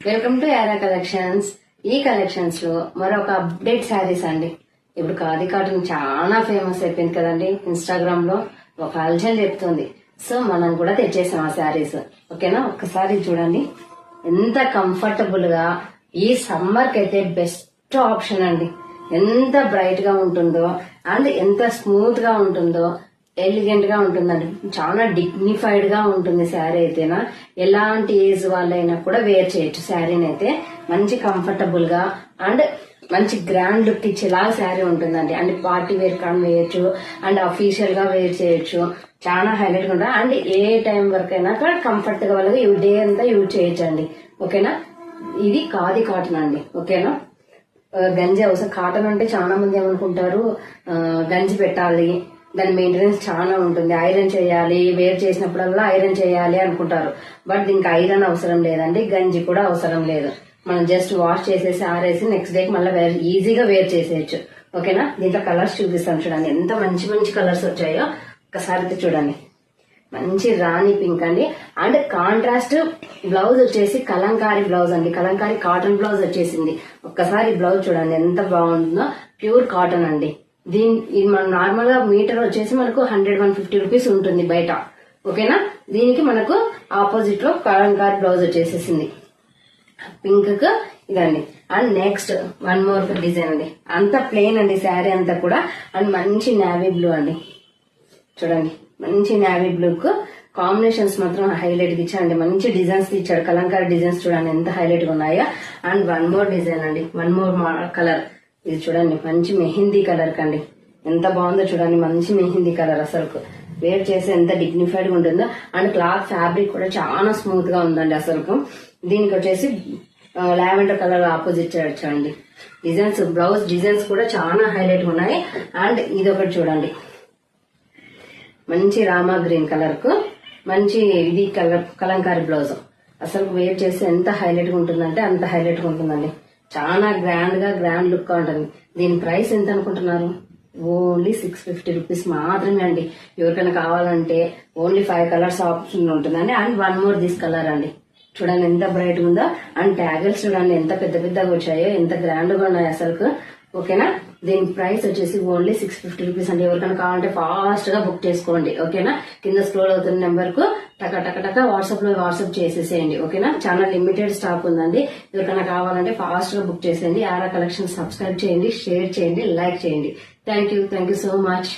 Welcome to Yaara collections. ఈ collections లో మరొక అప్డేట్ శారీస్ అండి. ఇప్పుడు ఖాదీ కాటన్ చాలా ఫేమస్ అయిపోయింది కదండి. ఇన్స్టాగ్రామ్ లో ఒక అల్జల్ చెప్తుంది. సో మనం కూడా తెచ్చేసాం ఆ శారీస్. ఓకేనా, ఒక్కసారి చూడండి ఎంత కంఫర్టబుల్ గా ఈ సమ్మర్ కి అయితే బెస్ట్ ఆప్షన్ అండి. ఎంత బ్రైట్ గా ఉంటుందో అండ్ ఎంత స్మూత్ గా ఉంటుందో, ఎలిగెంట్ గా ఉంటుందండి. చాలా డిగ్నిఫైడ్ గా ఉంటుంది శారీ అయితేనా. ఎలాంటి ఏజ్ వాళ్ళైనా కూడా వేర్ చేయొచ్చు శారీని అయితే. మంచి కంఫర్టబుల్ గా అండ్ మంచి గ్రాండ్ లుక్ ఇచ్చేలా శారీ ఉంటుందండి. అండ్ పార్టీ వేర్ కానీ వేయచ్చు అండ్ అఫీషియల్ గా వేర్ చేయొచ్చు. చాలా హైలైట్ గా ఉంటుంది అండ్ ఏ టైం వరకు అయినా కంఫర్ట్ గా వాళ్ళకి డే అంతా యూజ్ చేయొచ్చు అండి. ఓకేనా, ఇది ఖాదీ కాటన్ అండి. ఓకేనా, గంజి అవసరం. కాటన్ అంటే చాలా మంది ఏమనుకుంటారు, గంజి పెట్టాలి, దాని మెయింటెనెన్స్ చాలా ఉంటుంది, ఐరన్ చేయాలి, వేర్ చేసినప్పుడల్లా ఐరన్ చేయాలి అనుకుంటారు. బట్ దీనికి ఐరన్ అవసరం లేదండి, గంజి కూడా అవసరం లేదు. మనం జస్ట్ వాష్ చేసేసి ఆరేసి నెక్స్ట్ డేకి మళ్ళీ ఈజీగా వేర్ చేసేయచ్చు. ఓకేనా, దీంట్లో కలర్స్ చూపిస్తాను చూడండి. ఎంత మంచి మంచి కలర్స్ వచ్చాయో ఒక్కసారి చూడండి. మంచి రాణి పింక్ అండి అండ్ కాంట్రాస్ట్ బ్లౌజ్ వచ్చేసి కలంకారీ బ్లౌజ్ అండి. కలంకారీ కాటన్ బ్లౌజ్ వచ్చేసింది. ఒక్కసారి బ్లౌజ్ చూడండి ఎంత బాగుంటుందో. ప్యూర్ కాటన్ అండి. ఇది మనం నార్మల్ గా మీటర్ వచ్చేసి మనకు 100-150 రూపీస్ ఉంటుంది బయట. ఓకేనా, దీనికి మనకు ఆపోజిట్ లో కలంకారీ బ్లౌజ్ వచ్చేసేసింది పింక్ కు ఇదండి. And next one more design అండి. అంత ప్లెయిన్ అండి శారీ అంతా కూడా. అండ్ మంచి నావీ బ్లూ అండి. చూడండి మంచి నావీ బ్లూ కు కాంబినేషన్స్ మాత్రం హైలైట్ గా ఇచ్చాడండి. మంచి డిజైన్స్ ఇచ్చాడు. కలంకారీ డిజైన్స్ చూడండి ఎంత హైలైట్ గా ఉన్నాయో. అండ్ వన్ మోర్ డిజైన్ అండి, వన్ మోర్ కలర్. ఇది చూడండి మంచి మెహిందీ కలర్ కండి. ఎంత బాగుందో చూడండి. మంచి మెహిందీ కలర్. అసలు వేర్ చేసి ఎంత డిగ్నిఫైడ్ గా ఉంటుందో. అండ్ క్లాత్ ఫ్యాబ్రిక్ కూడా చాలా స్మూత్ గా ఉందండి. అసలు దీనికి వచ్చేసి లావెండర్ కలర్ ఆపోజిట్ వచ్చండి. డిజైన్స్, బ్లౌజ్ డిజైన్స్ కూడా చాలా హైలైట్ గా ఉన్నాయి. అండ్ ఇది ఒకటి చూడండి, మంచి రామా గ్రీన్ కలర్ కు మంచి ఇది కలర్ కలంకారీ బ్లౌజ్. అసలు వేర్ చేసి ఎంత హైలైట్ గా ఉంటుందంటే అంత హైలైట్ గా ఉంటుందండి. చాలా గ్రాండ్ లుక్ గా ఉంటుంది. దీని ప్రైస్ ఎంత అనుకుంటున్నారు? ఓన్లీ 650 రూపీస్ మాత్రమే అండి. ఎవరికైనా కావాలంటే ఓన్లీ 5 కలర్స్ ఆప్షన్ ఉంటుందండి. And one more this colour అండి. చూడండి ఎంత బ్రైట్ ఉందో. అండ్ ట్యాగల్స్ చూడండి ఎంత పెద్ద పెద్దగా వచ్చాయో, ఎంత గ్రాండ్ గా ఉన్నాయి అసలు. ఓకేనా, దీని ప్రైస్ వచ్చేసి ఓన్లీ 650 రూపీస్ అండి. ఎవరికైనా కావాలంటే ఫాస్ట్ గా బుక్ చేసుకోండి. ఓకేనా, కింద స్క్రోల్ అవుతున్న నెంబర్ కు టక వాట్సాప్ చేసేసేయండి. ఓకేనా, చాలా లిమిటెడ్ స్టాక్ ఉందండి. ఎవరికైనా కావాలంటే ఫాస్ట్ గా బుక్ చేసేయండి. యారా కలెక్షన్ సబ్స్క్రైబ్ చేయండి, షేర్ చేయండి, లైక్ చేయండి. Thank you so much.